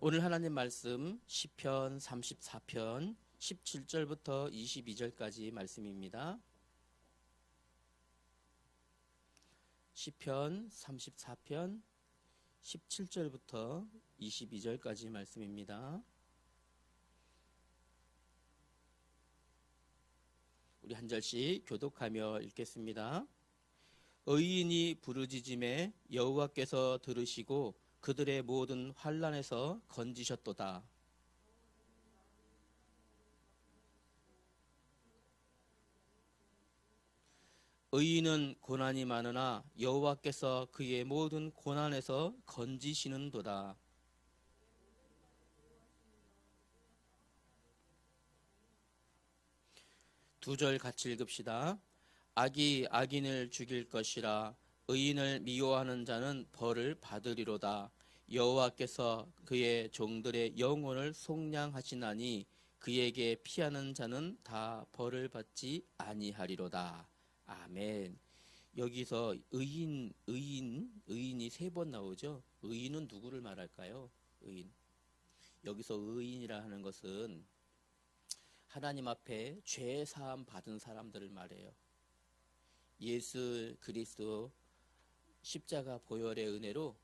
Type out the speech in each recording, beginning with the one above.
오늘 하나님 말씀 시편 34편 17절부터 22절까지 말씀입니다. 시편 34편 17절부터 22절까지 말씀입니다. 우리 한 절씩 교독하며 읽겠습니다. 의인이 부르짖음에 여호와께서 들으시고 그들의 모든 환난에서 건지셨도다. 의인은 고난이 많으나 여호와께서 그의 모든 고난에서 건지시는도다. 두 절 같이 읽읍시다. 악이 악인을 죽일 것이라. 의인을 미워하는 자는 벌을 받으리로다. 여호와께서 그의 종들의 영혼을 속량하시나니 그에게 피하는 자는 다 벌을 받지 아니하리로다. 아멘. 여기서 의인이 세 번 나오죠. 의인은 누구를 말할까요? 의인. 여기서 의인이라 하는 것은 하나님 앞에 죄 사함 받은 사람들을 말해요. 예수 그리스도 십자가 보혈의 은혜로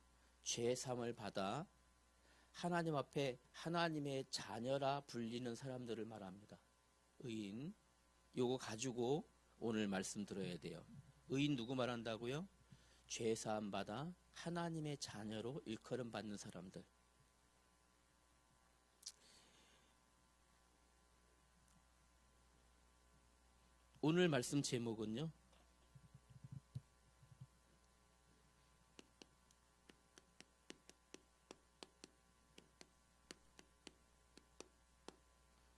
죄 사함을 받아 하나님 앞에 하나님의 자녀라 불리는 사람들을 말합니다. 의인. 요거 가지고 오늘 말씀 들어야 돼요. 의인 누구 말한다고요? 죄 사함 받아 하나님의 자녀로 일컬음 받는 사람들. 오늘 말씀 제목은요,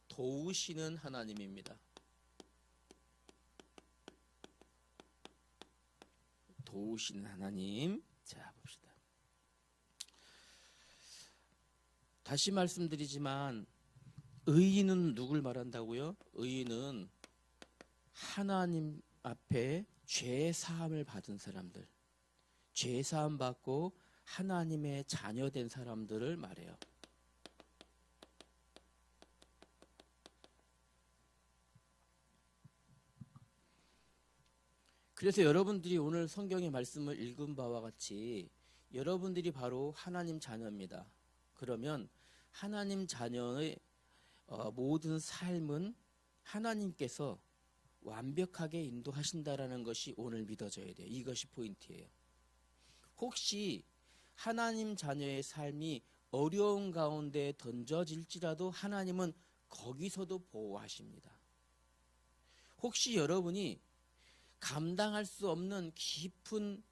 도우시는 하나님입니다. 도우시는 하나님. 자, 봅시다. 다시 말씀드리지만 의인은 누굴 말한다고요? 의인은 하나님 앞에 죄 사함을 받은 사람들, 죄 사함 받고 하나님의 자녀된 사람들을 말해요. 그래서 여러분들이 오늘 성경의 말씀을 읽은 바와 같이 여러분들이 바로 하나님 자녀입니다. 그러면 하나님 자녀의 모든 삶은 하나님께서 완벽하게 인도하신다라는 것이 오늘 믿어져야 돼요. 이것이 포인트예요. 혹시 하나님 자녀의 삶이 어려운 가운데 던져질지라도 하나님은 거기서도 보호하십니다. 혹시 여러분이 감당할 수 없는 깊은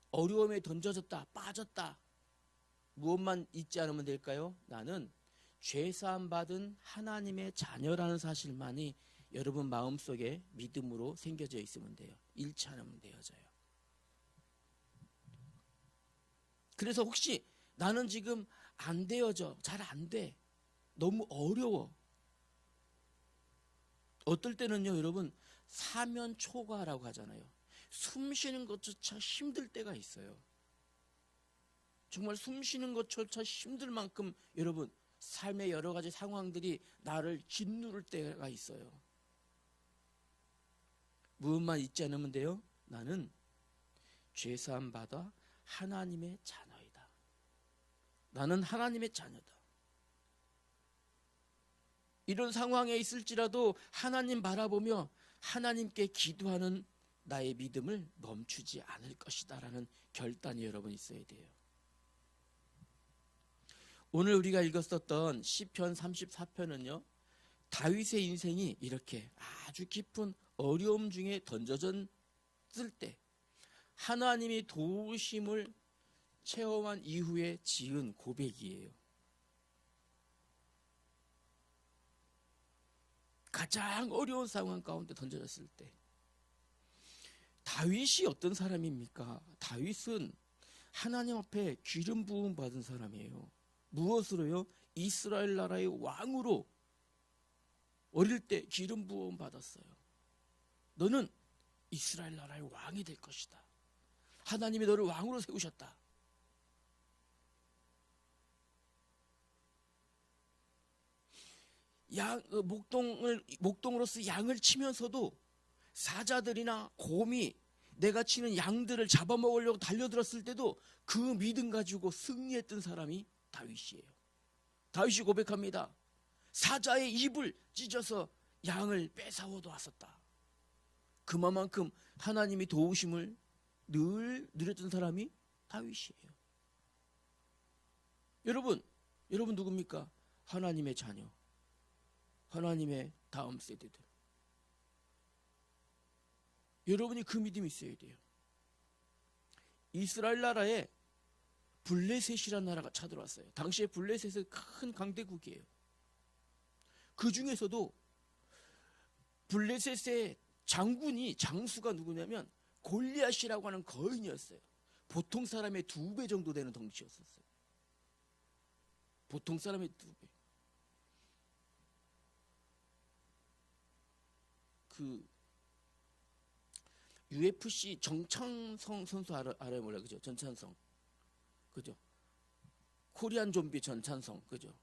어려움에 던져졌다, 빠졌다. 무엇만 잊지 않으면 될까요? 나는 죄사함 받은 하나님의 자녀라는 사실만이 여러분 마음속에 믿음으로 생겨져 있으면 돼요. 잃지 않으면 되어져요. 그래서 혹시 나는 지금 안 되어져, 잘 안 돼, 너무 어려워. 어떨 때는요, 여러분, 사면 초과라고 하잖아요. 숨 쉬는 것조차 힘들 때가 있어요. 정말 숨 쉬는 것조차 힘들 만큼 여러분 삶의 여러 가지 상황들이 나를 짓누를 때가 있어요. 무엇만 잊지 않으면 돼요? 나는 죄사함 받아 하나님의 자녀이다. 나는 하나님의 자녀다. 이런 상황에 있을지라도 하나님 바라보며 하나님께 기도하는 나의 믿음을 멈추지 않을 것이다 라는 결단이 여러분 있어야 돼요. 오늘 우리가 읽었었던 시편 34편은요, 다윗의 인생이 이렇게 아주 깊은 어려움 중에 던져졌을 때 하나님이 도우심을 체험한 이후에 지은 고백이에요. 가장 어려운 상황 가운데 던져졌을 때 다윗이 어떤 사람입니까? 다윗은 하나님 앞에 기름 부음 받은 사람이에요. 무엇으로요? 이스라엘 나라의 왕으로 어릴 때 기름 부음 받았어요. 너는 이스라엘 나라의 왕이 될 것이다. 하나님이 너를 왕으로 세우셨다. 목동으로서 양을 치면서도 사자들이나 곰이 내가 치는 양들을 잡아먹으려고 달려들었을 때도 그 믿음 가지고 승리했던 사람이 다윗이에요. 다윗이 고백합니다. 사자의 입을 찢어서 양을 뺏어오도 왔었다. 그만큼 하나님이 도우심을 늘 누렸던 사람이 다윗이에요. 여러분 누굽니까? 하나님의 자녀, 하나님의 다음 세대들. 여러분이 그 믿음이 있어야 돼요. 이스라엘 나라에 블레셋이라는 나라가 쳐들어왔어요. 당시에 블레셋은 큰 강대국이에요. 그 중에서도 블레셋의 장수가 누구냐면 골리앗이라고 하는 거인이었어요. 보통 사람의 2배 정도 되는 덩치였었어요. 보통 사람의 2배. 그 UFC 정찬성 선수 알아요 몰라요, 그죠? 전찬성, 그죠? 코리안 좀비 전찬성, 그죠?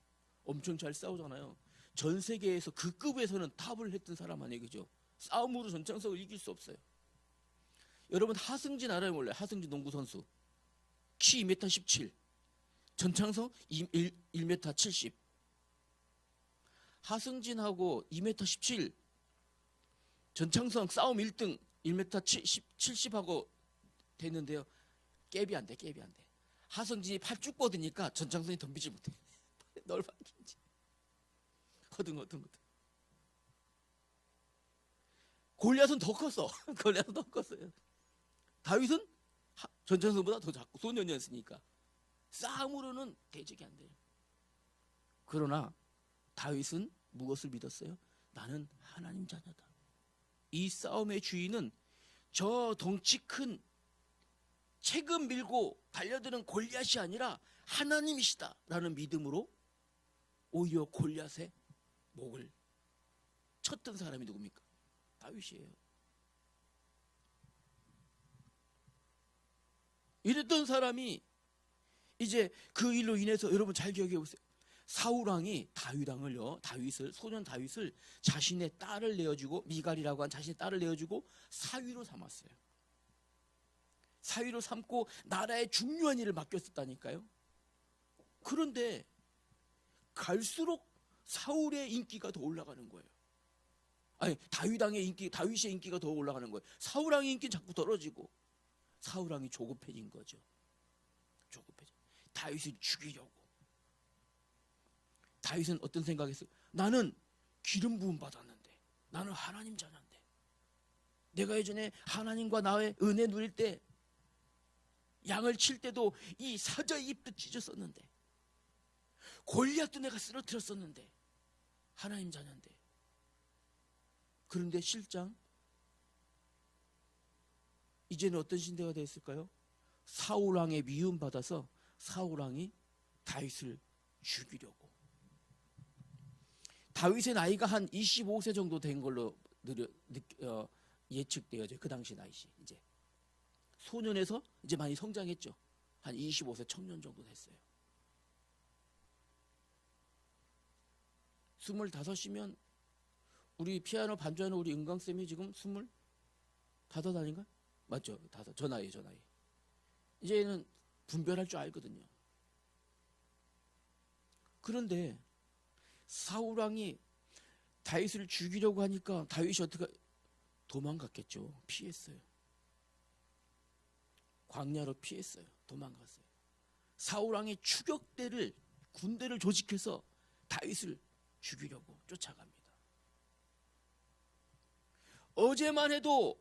엄청 잘 싸우잖아요. 전 세계에서 그 급에서는 탑을 했던 사람 아니에요, 그죠? 싸움으로 전찬성을 이길 수 없어요. 여러분 하승진 알아요 몰라요? 하승진 농구 선수 키 2m 17, 전창성 1m 70. 하승진하고 2m 17, 전창성 싸움 1등 1m 70하고 됐는데요. 갭이 안 돼. 하승진이 팔 쭉 뻗으니까 전창성이 덤비지 못해. 널방긴지 허둥허둥. 골리앗은 더 컸어. 골리앗은 더 컸어요. 다윗은 전창성보다 더 작고 소년이었으니까 싸움으로는 대적이 안 돼요. 그러나 다윗은 무엇을 믿었어요? 나는 하나님 자녀다. 이 싸움의 주인은 저 덩치 큰 체급 밀고 달려드는 골리앗이 아니라 하나님이시다 라는 믿음으로 오히려 골리앗의 목을 쳤던 사람이 누굽니까? 다윗이에요. 이랬던 사람이 이제 그 일로 인해서 여러분 잘 기억해 보세요. 사울왕이 소년 다윗을 자신의 딸을 내어주고, 미갈이라고 한 자신의 딸을 내어주고 사위로 삼았어요. 사위로 삼고 나라의 중요한 일을 맡겼었다니까요. 그런데 갈수록 사울의 인기가 더 올라가는 거예요. 아니, 다윗의 인기가 더 올라가는 거예요. 사울왕의 인기는 자꾸 떨어지고 사울왕이 조급해진 거죠. 다윗을 죽이려고. 다윗은 어떤 생각했어요? 나는 기름 부음 받았는데, 나는 하나님 자녀인데, 내가 예전에 하나님과 나의 은혜 누릴 때 양을 칠 때도 이 사자의 입도 찢었었는데, 골리앗도 내가 쓰러뜨렸었는데, 하나님 자녀인데. 그런데 실장, 이제는 어떤 신대가 되었을까요? 사울왕의 미움 받아서 사울왕이 다윗을 죽이려고. 다윗의 나이가 한 25세 정도 된 걸로 예측되어져요. 그 당시 나이이 이제 소년에서 이제 많이 성장했죠. 한 25세 청년 정도 됐어요. 25이면 우리 피아노 반주하는 우리 은강쌤이 지금 25 아닌가? 맞죠? 5. 저 나이. 이제는 분별할 줄 알거든요. 그런데 사울왕이 다윗을 죽이려고 하니까 다윗이 어떻게 도망갔겠죠. 피했어요. 광야로 피했어요. 도망갔어요. 사울왕이 군대를 조직해서 다윗을 죽이려고 쫓아갑니다. 어제만 해도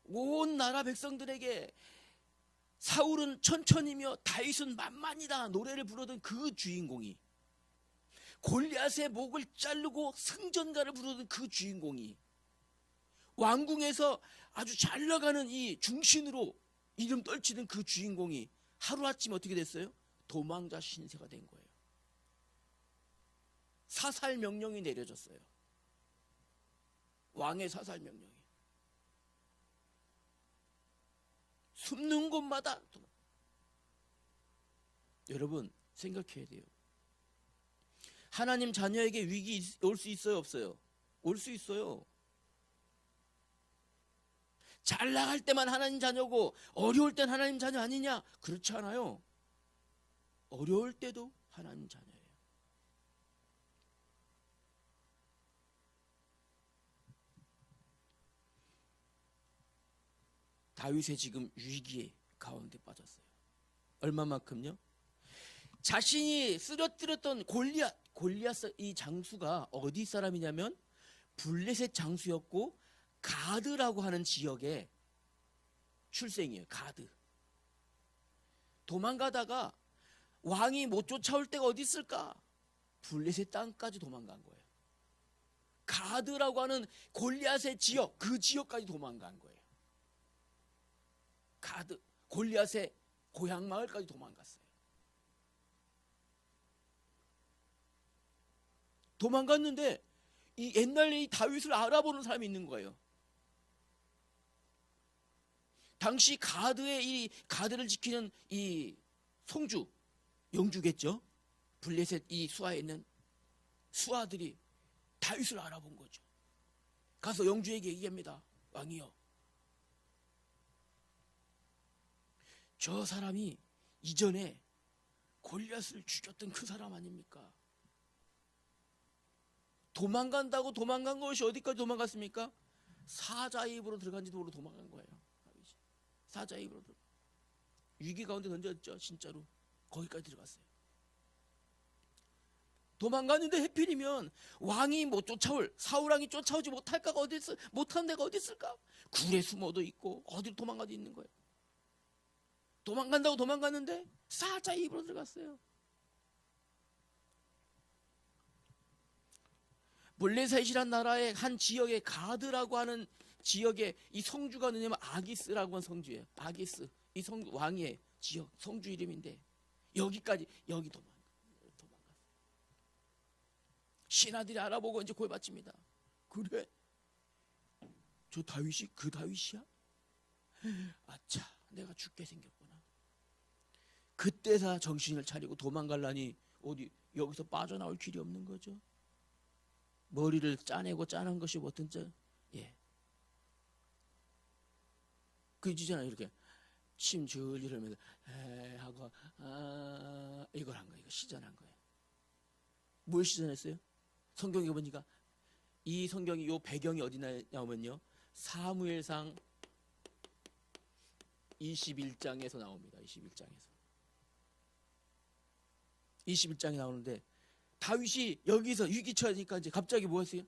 온 나라 백성들에게 사울은 천천히며 다윗은 만만이다 노래를 부르던 그 주인공이, 골리앗의 목을 자르고 승전가를 부르던 그 주인공이, 왕궁에서 아주 잘 나가는 이 중신으로 이름 떨치던 그 주인공이 하루아침에 어떻게 됐어요? 도망자 신세가 된 거예요. 사살 명령이 내려졌어요. 왕의 사살 명령이. 숨는 곳마다. 여러분 생각해야 돼요. 하나님 자녀에게 위기 올 수 있어요, 없어요? 올 수 있어요. 잘 나갈 때만 하나님 자녀고 어려울 땐 하나님 자녀 아니냐? 그렇지 않아요. 어려울 때도 하나님 자녀예요. 다윗의 지금 위기의 가운데 빠졌어요. 얼마만큼요? 자신이 쓰러뜨렸던 골리앗 이 장수가 어디 사람이냐면 블레셋 장수였고 가드라고 하는 지역의 출생이에요. 가드. 도망가다가 왕이 못 쫓아올 때가 어디 있을까? 블레셋 땅까지 도망간 거예요. 가드라고 하는 골리앗의 지역, 그 지역까지 도망간 거예요. 가드, 골리앗의 고향 마을까지 도망갔어요. 도망갔는데 이 옛날에 이 다윗을 알아보는 사람이 있는 거예요. 당시 가드를 지키는 이 송주, 영주겠죠. 블레셋 이 수하에 있는 수하들이 다윗을 알아본 거죠. 가서 영주에게 얘기합니다. 왕이여, 저 사람이 이전에 골리앗을 죽였던 그 사람 아닙니까? 도망간다고 도망간 것이 어디까지 도망갔습니까? 사자의 입으로 들어간지도 모르고 도망간 거예요. 사자의 입으로 들어가. 위기 가운데 던졌죠. 진짜로 거기까지 들어갔어요. 도망갔는데 해필이면 왕이 못 쫓아올, 사울왕이 쫓아오지 못할까가 어디 있어? 못하는 데가 어디 있을까? 굴에 숨어도 있고 어디로 도망가도 있는 거예요. 도망간다고 도망갔는데 사자의 입으로 들어갔어요. 블레셋이란 나라의 한 지역의 가드라고 하는 지역에 이 성주가 누냐면 아기스라고 하는 성주예요. 아기스, 이 왕의 지역 성주 이름인데 여기 도망갔어요. 신하들이 알아보고 이제 고해받칩니다. 그래? 저 다윗이 그 다윗이야? 아차, 내가 죽게 생겼구나. 그때서 정신을 차리고 도망갈라니 어디 여기서 빠져나올 길이 없는 거죠. 머리를 짜내고 짜는 것이 뭐든지, 예. 그지잖아요. 이렇게 침 줄줄 흘면서 하고 이걸 한 거예요. 이거 시전한 거예요. 뭘 시전했어요? 성경에 보니까 이 성경이 요 배경이 어디 나오면요, 사무엘상 21장에서 나옵니다. 21장에 나오는데 다윗이 여기서 위기 처하니까 이제 갑자기 뭐 했어요?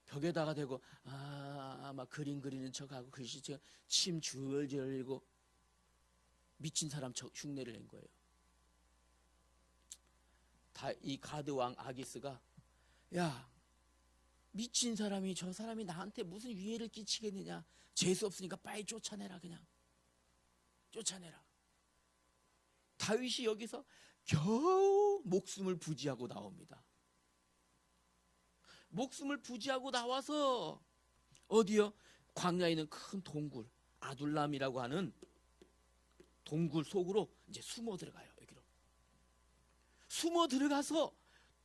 벽에다가 대고 막 그림 그리는 척하고 글씨처럼 침 줄줄 흘리고 미친 사람 척 흉내를 낸 거예요. 이 가드 왕 아기스가, 야, 미친 사람이, 저 사람이 나한테 무슨 위해를 끼치겠느냐, 재수 없으니까 빨리 쫓아내라. 그냥 쫓아내라. 다윗이 여기서 겨우 목숨을 부지하고 나옵니다. 목숨을 부지하고 나와서 어디요? 광야에 있는 큰 동굴, 아둘람이라고 하는 동굴 속으로 이제 숨어 들어가요. 여기로 숨어 들어가서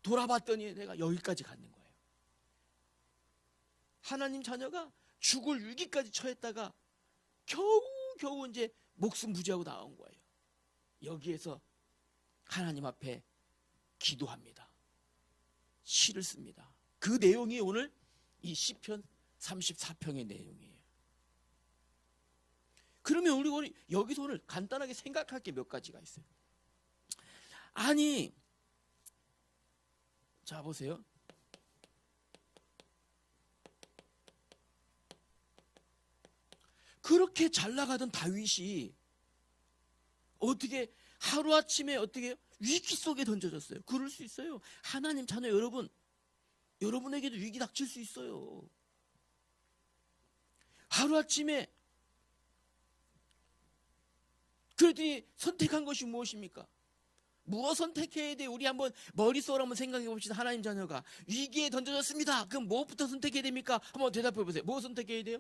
돌아봤더니 내가 여기까지 갔는 거예요. 하나님 자녀가 죽을 위기까지 처했다가 겨우 이제 목숨 부지하고 나온 거예요. 여기에서 하나님 앞에 기도합니다. 시를 씁니다. 그 내용이 오늘 이 시편 34편의 내용이에요. 그러면 우리 여기서 오늘 간단하게 생각할 게 몇 가지가 있어요. 아니, 자 보세요. 그렇게 잘 나가던 다윗이 어떻게 하루아침에 어떻게 위기 속에 던져졌어요? 그럴 수 있어요. 하나님 자녀 여러분, 여러분에게도 위기 닥칠 수 있어요. 하루아침에 그랬더니 선택한 것이 무엇입니까? 무엇 선택해야 돼? 우리 한번 머릿속으로 한번 생각해 봅시다. 하나님 자녀가 위기에 던져졌습니다. 그럼 무엇부터 선택해야 됩니까? 한번 대답해 보세요. 뭐 선택해야 돼요?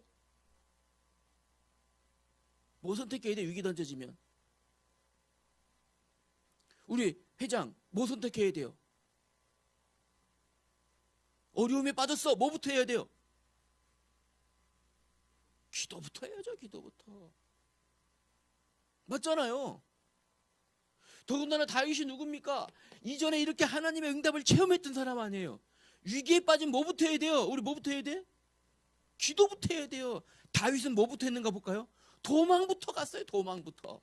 뭐 선택해야 돼? 위기 던져지면 우리 회장 뭐 선택해야 돼요? 어려움에 빠졌어. 뭐부터 해야 돼요? 기도부터 해야죠. 기도부터. 맞잖아요. 더군다나 다윗이 누굽니까? 이전에 이렇게 하나님의 응답을 체험했던 사람 아니에요. 위기에 빠진 뭐부터 해야 돼요? 우리 뭐부터 해야 돼? 기도부터 해야 돼요. 다윗은 뭐부터 했는가 볼까요? 도망부터 갔어요. 도망부터.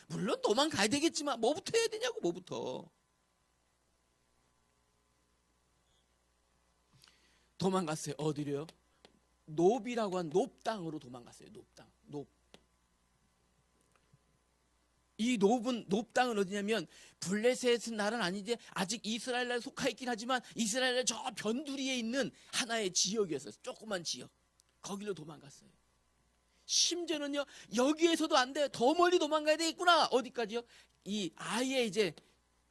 물론 도망가야 되겠지만 뭐부터 해야 되냐고. 뭐부터. 도망갔어요. 어디로요? 놉이라고 한 놉 땅으로 도망갔어요. 놉 땅. 놉. 이 놉 땅은 어디냐면 블레셋 나라는 아니지, 아직 이스라엘 나라에 속하 있긴 하지만 이스라엘 저 변두리에 있는 하나의 지역이었어요. 조그만 지역. 거기로 도망갔어요. 심지어는요, 여기에서도 안 돼. 더 멀리 도망가야 되겠구나. 어디까지요? 이 아예 이제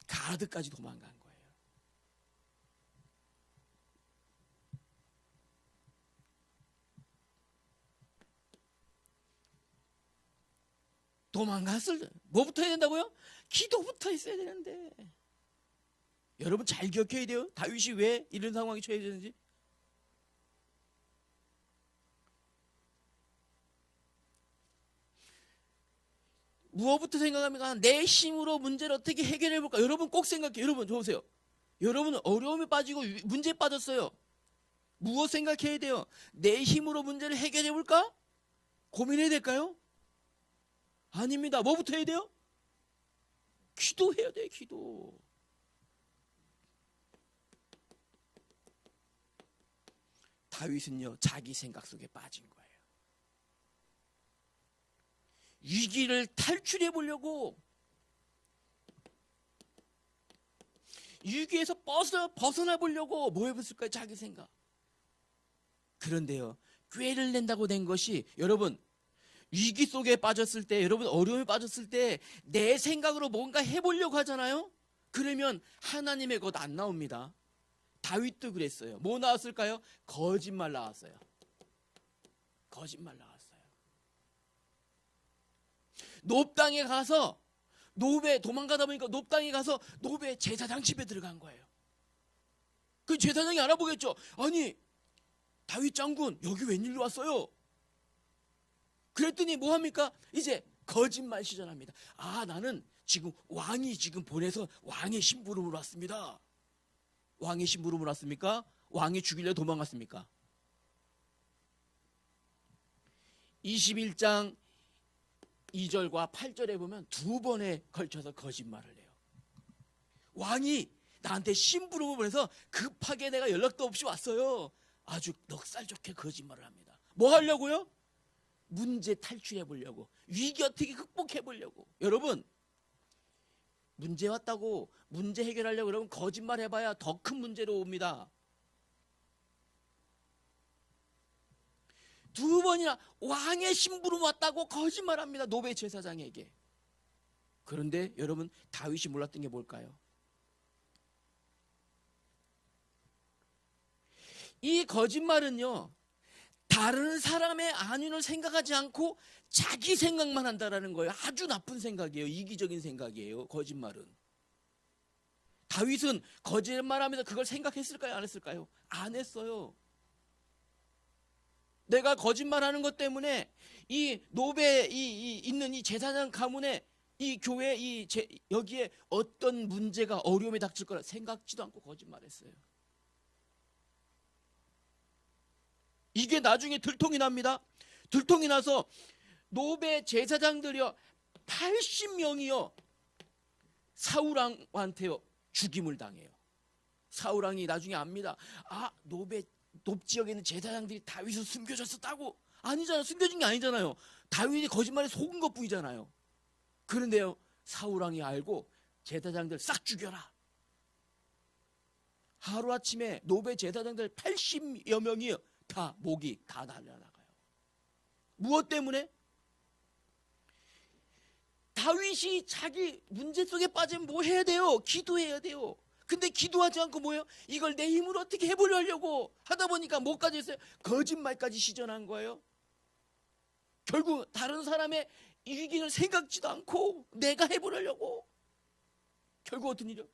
가드까지 도망간 거예요. 도망갔을 때 뭐부터 해야 된다고요? 기도부터 했어야 되는데. 여러분 잘 기억해야 돼요. 다윗이 왜 이런 상황에 처해졌는지. 무엇부터 생각합니까? 내 힘으로 문제를 어떻게 해결해 볼까? 여러분 꼭 생각해요. 여러분 보세요. 여러분은 어려움에 빠지고 문제에 빠졌어요. 무엇 생각해야 돼요? 내 힘으로 문제를 해결해 볼까? 고민해야 될까요? 아닙니다. 뭐부터 해야 돼요? 기도해야 돼요. 기도. 다윗은요, 자기 생각 속에 빠진 거예요. 위기를 탈출해 보려고, 위기에서 벗어나 보려고 뭐 해봤을까요? 자기 생각. 그런데요, 꾀를 낸다고 된 것이, 여러분 위기 속에 빠졌을 때, 여러분 어려움에 빠졌을 때 내 생각으로 뭔가 해보려고 하잖아요. 그러면 하나님의 것 안 나옵니다. 다윗도 그랬어요. 뭐 나왔을까요? 거짓말 나왔어요. 거짓말 나왔어요. 놉 땅에 가서, 놉에 도망가다 보니까 놉 땅에 가서 놉의 제사장 집에 들어간 거예요. 그 제사장이 알아보겠죠. 아니, 다윗 장군 여기 웬일로 왔어요? 그랬더니 뭐합니까? 이제 거짓말 시전합니다. 아, 나는 지금 왕이 지금 보내서 왕의 심부름으로 왔습니다. 왕의 심부름으로 왔습니까? 왕이 죽이려 도망갔습니까? 21장 2절과 8절에 보면 두 번에 걸쳐서 거짓말을 해요. 왕이 나한테 심부름을 보내서 급하게 내가 연락도 없이 왔어요. 아주 넉살 좋게 거짓말을 합니다. 뭐 하려고요? 문제 탈출해 보려고, 위기 어떻게 극복해 보려고. 여러분, 문제 왔다고 문제 해결하려고 여러분 거짓말 해봐야 더 큰 문제로 옵니다. 두 번이나 왕의 심부름 왔다고 거짓말합니다. 노베 제사장에게. 그런데 여러분, 다윗이 몰랐던 게 뭘까요? 이 거짓말은요, 다른 사람의 안위를 생각하지 않고 자기 생각만 한다라는 거예요. 아주 나쁜 생각이에요. 이기적인 생각이에요. 거짓말은. 다윗은 거짓말하면서 그걸 생각했을까요? 안 했을까요? 안 했어요. 내가 거짓말하는 것 때문에 이 노베 있는 이 제사장 가문에, 이 교회 여기에 어떤 문제가, 어려움이 닥칠 거라 생각지도 않고 거짓말했어요. 이게 나중에 들통이 납니다. 들통이 나서 노베 제사장들이요 80명이요 사울왕한테요 죽임을 당해요. 사울왕이 나중에 압니다. 아, 놉 지역에 있는 제사장들이 다윗을 숨겨줬었다고. 아니잖아요. 숨겨준 게 아니잖아요. 다윗이 거짓말에 속은 것뿐이잖아요. 그런데요, 사울왕이 알고 제사장들 싹 죽여라. 하루아침에 노베 제사장들 80여 명이 다 목이 다 날려나가요. 무엇 때문에? 다윗이 자기 문제 속에 빠지면 뭐 해야 돼요? 기도해야 돼요. 근데 기도하지 않고 뭐예요? 이걸 내 힘으로 어떻게 해보려고 하다 보니까 뭐까지 했어요? 거짓말까지 시전한 거예요. 결국 다른 사람의 위기를 생각지도 않고 내가 해보려고. 결국 어떤 일이요?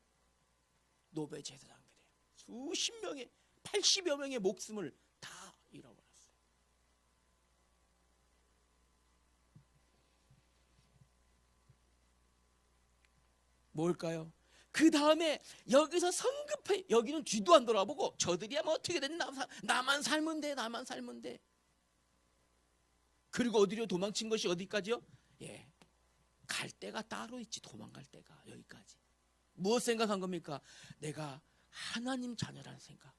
노베 제사장들이에요. 수십 명의 80여 명의 목숨을 다 잃어버렸어요. 뭘까요? 그 다음에 여기서 성급해, 여기는 뒤도 안 돌아보고 저들이야 뭐 어떻게 됐니, 나만 살면 돼, 나만 살면 돼. 그리고 어디로 도망친 것이 어디까지요? 예, 갈 데가 따로 있지. 도망갈 데가 여기까지. 무엇 생각한 겁니까? 내가 하나님 자녀라는 생각,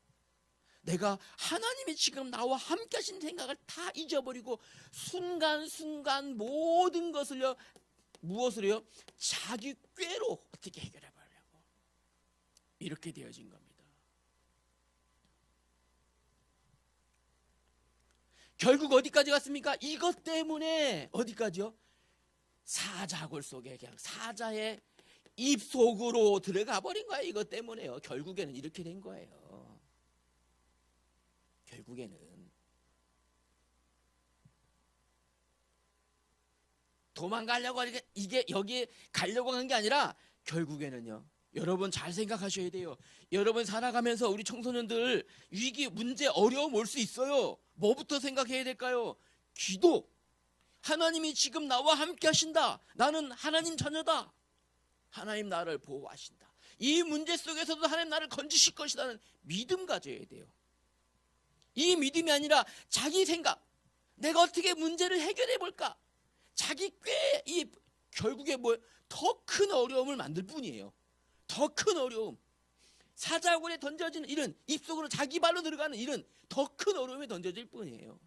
내가 하나님이 지금 나와 함께 하신 생각을 다 잊어버리고 순간순간 모든 것을요, 무엇을요? 자기 꾀로 어떻게 해결해 보려고 이렇게 되어진 겁니다. 결국 어디까지 갔습니까? 이것 때문에 어디까지요? 사자골 속에 그냥 사자의 입속으로 들어가 버린 거예요. 이것 때문에요. 결국에는 이렇게 된 거예요. 결국에는 도망가려고 하니까 이게 여기에 가려고 한 게 아니라 결국에는요, 여러분 잘 생각하셔야 돼요. 여러분 살아가면서 우리 청소년들 위기, 문제, 어려움 올 수 있어요. 뭐부터 생각해야 될까요? 기도. 하나님이 지금 나와 함께 하신다. 나는 하나님 자녀다. 하나님 나를 보호하신다. 이 문제 속에서도 하나님 나를 건지실 것이라는 믿음 가져야 돼요. 이 믿음이 아니라 자기 생각, 내가 어떻게 문제를 해결해 볼까, 자기 꽤 이 결국에 뭐 더 큰 어려움을 만들 뿐이에요. 더 큰 어려움, 사자굴에 던져지는 일은, 입속으로 자기 발로 들어가는 일은 더 큰 어려움에 던져질 뿐이에요.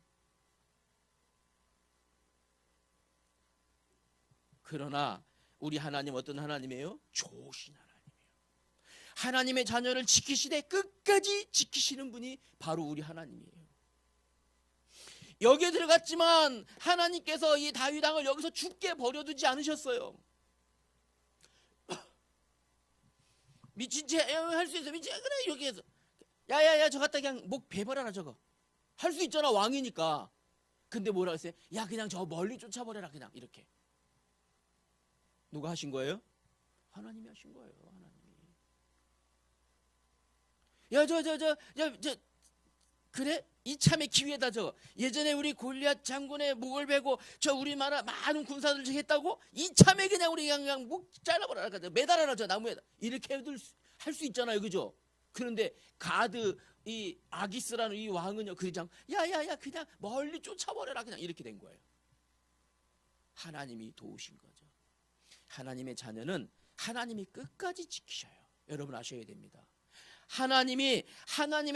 그러나 우리 하나님 어떤 하나님이에요? 좋으신 하나님이에요. 하나님의 자녀를 지키시되 끝까지 지키시는 분이 바로 우리 하나님이에요. 여기에 들어갔지만 하나님께서 이 다윗 왕을 여기서 죽게 버려두지 않으셨어요. 미친 채 할 수 있어. 미친, 그래 여기에서 야야야 저 갖다 그냥 목 베버려라. 저거 할 수 있잖아, 왕이니까. 근데 뭐라 했어요? 야 그냥 저 멀리 쫓아버려라. 그냥 이렇게. 누가 하신 거예요? 하나님이 하신 거예요. 하나님이. 야 저 그래? 이참에 기회다. 저 예전에 우리 골리앗 장군의 목을 베고 저 우리 많은 군사들을 했다고, 이참에 그냥 우리 그냥 목 잘라버려라. 매달아라 저 나무에다. 이렇게 할 수 있잖아요, 그죠? 그런데 가드 이 아기스라는 이 왕은요, 그냥 야야야 그냥 멀리 쫓아버려라. 그냥 이렇게 된 거예요. 하나님이 도우신 거죠. 하나님의 자녀는 하나님이 끝까지 지키셔요. 여러분 아셔야 됩니다. 하나님의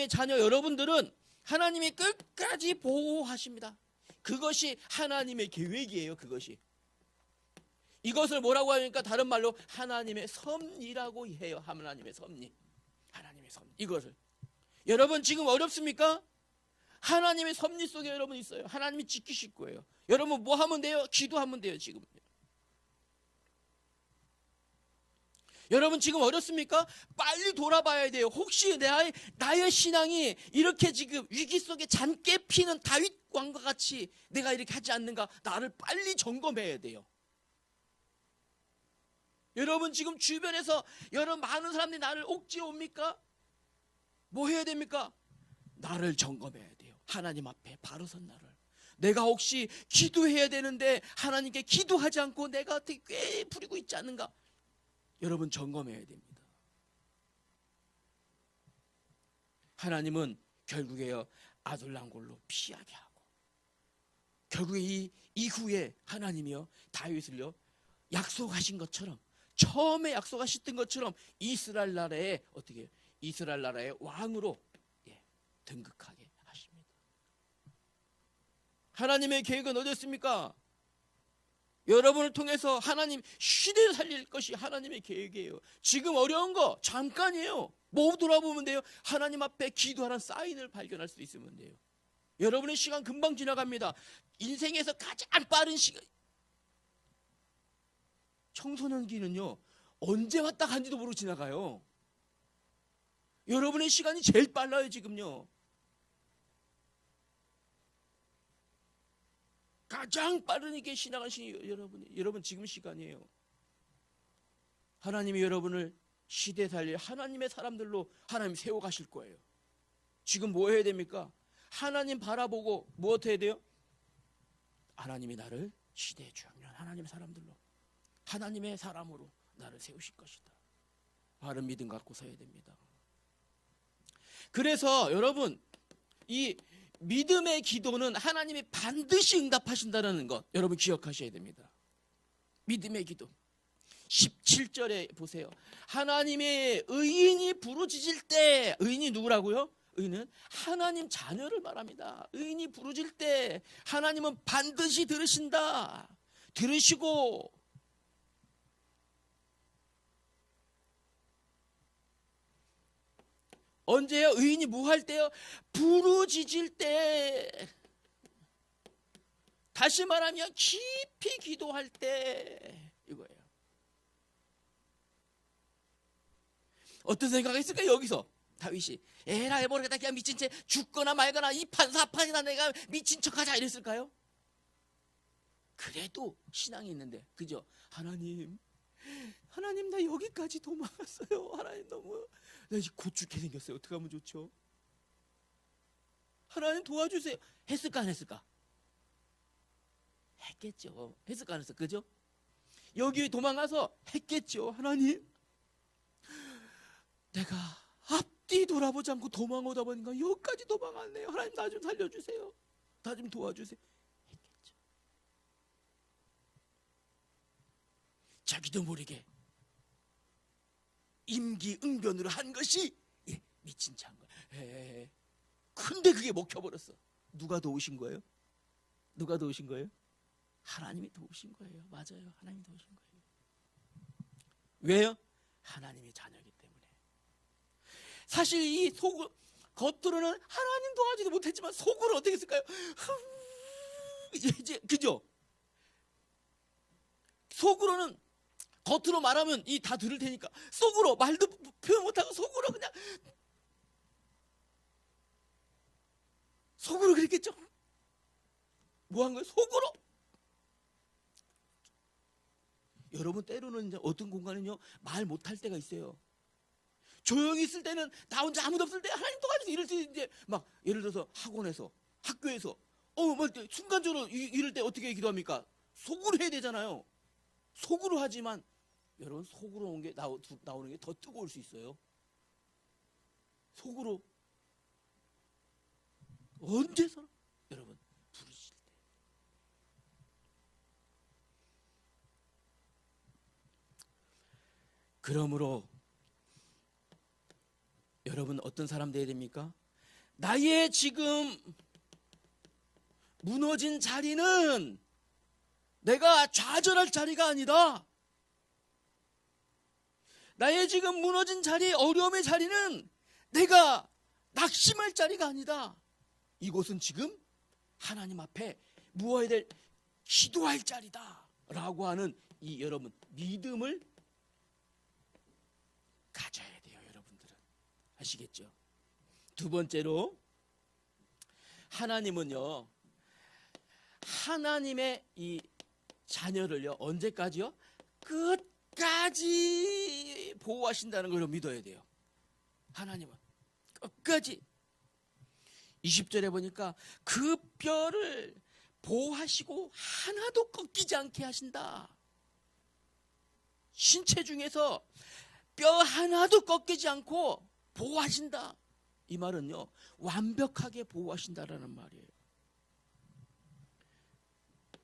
자녀 여러분들은 하나님이 끝까지 보호하십니다. 그것이 하나님의 계획이에요. 그것이. 이것을 뭐라고 하니까 다른 말로 하나님의 섭리라고 해요. 하나님의 섭리. 하나님의 섭리. 이것을. 여러분 지금 어렵습니까? 하나님의 섭리 속에 여러분 있어요. 하나님이 지키실 거예요. 여러분 뭐 하면 돼요? 기도하면 돼요. 지금. 여러분 지금 어렵습니까? 빨리 돌아봐야 돼요. 혹시 나의 신앙이 이렇게 지금 위기 속에 잠깨 피는 다윗 왕과 같이 내가 이렇게 하지 않는가, 나를 빨리 점검해야 돼요. 여러분 지금 주변에서 여러분 많은 사람들이 나를 옥죄어 옵니까? 뭐 해야 됩니까? 나를 점검해야 돼요. 하나님 앞에 바로 선 나를. 내가 혹시 기도해야 되는데 하나님께 기도하지 않고 내가 어떻게 꽤 부리고 있지 않는가? 여러분 점검해야 됩니다. 하나님은 결국에요 아둘람골로 피하게 하고, 결국에 이 이후에 하나님이요 다윗을요 약속하신 것처럼, 처음에 약속하셨던 것처럼 이스라엘 나라에 어떻게 이스라엘 나라의 왕으로 등극하게 하십니다. 하나님의 계획은 어디였습니까? 여러분을 통해서 하나님 시대를 살릴 것이 하나님의 계획이에요. 지금 어려운 거 잠깐이에요. 뭐 돌아보면 돼요? 하나님 앞에 기도하는 사인을 발견할 수 있으면 돼요. 여러분의 시간 금방 지나갑니다. 인생에서 가장 빠른 시간, 청소년기는요 언제 왔다 간지도 모르고 지나가요. 여러분의 시간이 제일 빨라요 지금요. 가장 빠르게 지나가신 여러분 지금 시간이에요. 하나님이 여러분을 시대 살릴 하나님의 사람들로 하나님 세워가실 거예요. 지금 뭐 해야 됩니까? 하나님 바라보고 무엇 해야 돼요? 하나님이 나를 시대의 중요한 하나님의 사람들로, 하나님의 사람으로 나를 세우실 것이다. 바른 믿음 갖고 서야 됩니다. 그래서 여러분, 이 믿음의 기도는 하나님이 반드시 응답하신다는 것 여러분 기억하셔야 됩니다. 믿음의 기도 17절에 보세요. 하나님의 의인이 부르짖을 때, 의인이 누구라고요? 의인은 하나님 자녀를 말합니다. 의인이 부르짖을 때 하나님은 반드시 들으신다. 들으시고 언제요? 의인이 뭐 할 때요? 부르짖을 때. 다시 말하면 깊이 기도할 때 이거예요. 어떤 생각이 있을까요? 여기서 다윗이 에라 해버리겠다, 그냥 미친 채 죽거나 말거나 이 판사판이나 내가 미친 척하자 이랬을까요? 그래도 신앙이 있는데, 그죠? 하나님 나 여기까지 도망갔어요. 하나님 너무 나 이제 곧 죽게 생겼어요. 어떻게 하면 좋죠? 하나님 도와주세요. 했을까 안 했을까? 했겠죠. 했을까 안 했을까? 그죠? 여기 도망가서 했겠죠. 하나님 내가 앞뒤 돌아보지 않고 도망오다 보니까 여기까지 도망갔네요. 하나님 나 좀 살려주세요. 나 좀 도와주세요. 했겠죠. 자기도 모르게 임기응변으로 한 것이 미친 척한 거예요. 근데 그게 먹혀버렸어. 누가 도우신 거예요? 누가 도우신 거예요? 하나님이 도우신 거예요. 맞아요. 하나님이 도우신 거예요. 왜요? 하나님의 자녀이기 때문에. 사실 이 겉으로는 하나님 도와주지도 못했지만 속으로 어떻게 했을까요? 이제 그죠? 속으로는 겉으로 말하면 이 다 들을 테니까 속으로 말도 표현 못하고 속으로 그냥 속으로 그랬겠죠? 뭐 한 거예요? 속으로. 여러분 때로는 이제 어떤 공간은요 말 못할 때가 있어요. 조용히 있을 때는 나 혼자 아무도 없을 때 하나님 도와주세요 이럴 때 이제 막 예를 들어서 학원에서 학교에서 순간적으로 이럴 때 어떻게 기도합니까? 속으로 해야 되잖아요. 속으로 하지만 여러분 속으로 온 게 나오는 게 더 뜨거울 수 있어요. 속으로 언제서나 여러분 부르실 때. 그러므로 여러분 어떤 사람 되어야 됩니까? 나의 지금 무너진 자리는 내가 좌절할 자리가 아니다. 나의 지금 무너진 자리, 어려움의 자리는 내가 낙심할 자리가 아니다. 이곳은 지금 하나님 앞에 무엇해야 될 기도할 자리다 라고 하는 이 여러분 믿음을 가져야 돼요. 여러분들은 아시겠죠? 두 번째로 하나님은요 하나님의 이 자녀를요 언제까지요? 끝까지 보호하신다는 걸 믿어야 돼요. 하나님은 끝까지. 20절에 보니까 그 뼈를 보호하시고 하나도 꺾이지 않게 하신다. 신체 중에서 뼈 하나도 꺾이지 않고 보호하신다. 이 말은요 완벽하게 보호하신다라는 말이에요.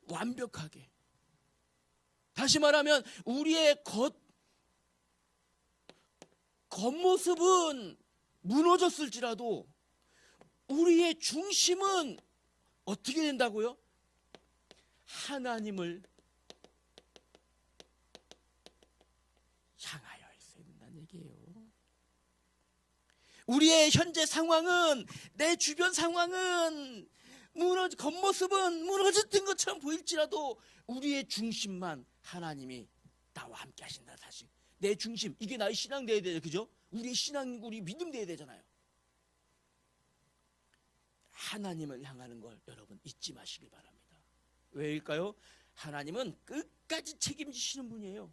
완벽하게. 다시 말하면 우리의 겉모습은 무너졌을지라도 우리의 중심은 어떻게 된다고요? 하나님을 향하여 있어야 된다는 얘기예요. 우리의 현재 상황은, 내 주변 상황은 겉모습은 무너졌던 것처럼 보일지라도 우리의 중심만 하나님이 나와 함께 하신다. 사실 내 중심, 이게 나의 신앙 돼야 되죠. 그죠? 우리의 신앙, 우리 믿음 돼야 되잖아요. 하나님을 향하는 걸 여러분 잊지 마시길 바랍니다. 왜일까요? 하나님은 끝까지 책임지시는 분이에요.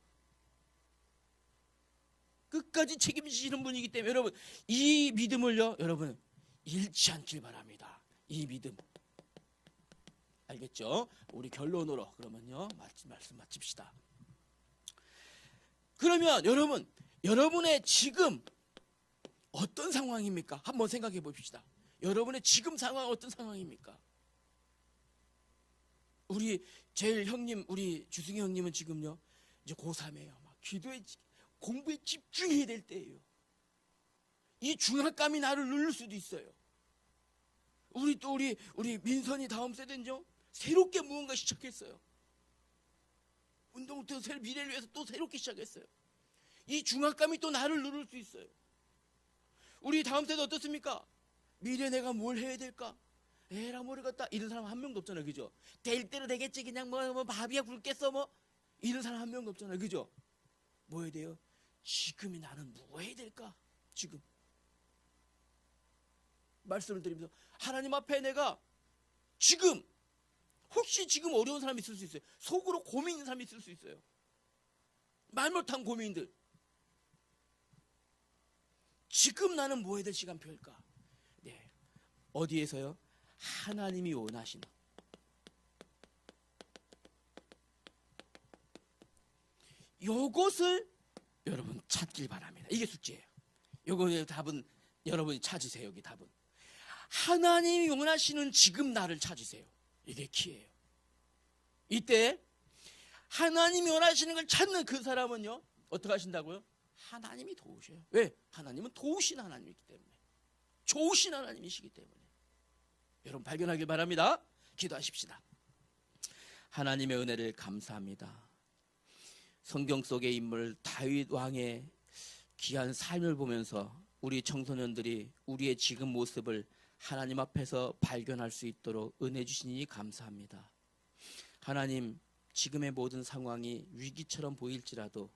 끝까지 책임지시는 분이기 때문에 여러분 이 믿음을요 여러분 잃지 않길 바랍니다. 이 믿음 알겠죠? 우리 결론으로 그러면요 말씀 마칩시다. 그러면 여러분 여러분의 지금 어떤 상황입니까? 한번 생각해 봅시다. 여러분의 지금 상황 어떤 상황입니까? 우리 제일 형님 우리 주승희 형님은 지금요 이제 고3이에요. 막 기도에 공부에 집중해야 될 때예요. 이 중압감이 나를 누를 수도 있어요. 우리 민선이 다음 세대는요 새롭게 무언가 시작했어요. 운동부터 미래를 위해서 또 새롭게 시작했어요. 이 중압감이 또 나를 누를 수 있어요. 우리 다음 세대 어떻습니까? 미래 내가 뭘 해야 될까? 에라 모르겠다 이런 사람 한 명도 없잖아요. 그죠? 될 대로 되겠지 그냥 뭐 밥이야 굶겠어 뭐 이런 사람 한 명도 없잖아요. 그죠? 뭐 해야 돼요? 지금이 나는 뭐 해야 될까? 지금 말씀을 드리면서 하나님 앞에 내가 지금 혹시 지금 어려운 사람이 있을 수 있어요. 속으로 고민 있는 사람이 있을 수 있어요. 말 못한 고민들. 지금 나는 뭐 해야 될 시간표일까? 네. 어디에서요? 하나님이 원하시는 요것을 여러분 찾길 바랍니다. 이게 숙제예요. 요거의 답은 여러분이 찾으세요. 여기 답은 하나님이 원하시는 지금 나를 찾으세요. 이게 키예요. 이때 하나님이 원하시는 걸 찾는 그 사람은요 어떻게 하신다고요? 하나님이 도우셔요. 왜? 하나님은 도우신 하나님이기 때문에 좋으신 하나님이시기 때문에 여러분 발견하길 바랍니다. 기도하십시다. 하나님의 은혜를 감사합니다. 성경 속의 인물 다윗 왕의 귀한 삶을 보면서 우리 청소년들이 우리의 지금 모습을 하나님 앞에서 발견할 수 있도록 은혜 주시니 감사합니다. 하나님 지금의 모든 상황이 위기처럼 보일지라도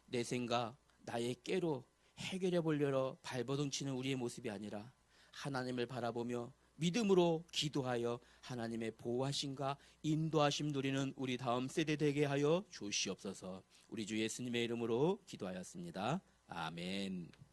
내 생각 나의 깨로 해결해 보려고 발버둥치는 우리의 모습이 아니라 하나님을 바라보며 믿음으로 기도하여 하나님의 보호하심과 인도하심 누리는 우리 다음 세대 되게 하여 주시옵소서. 우리 주 예수님의 이름으로 기도하였습니다. 아멘.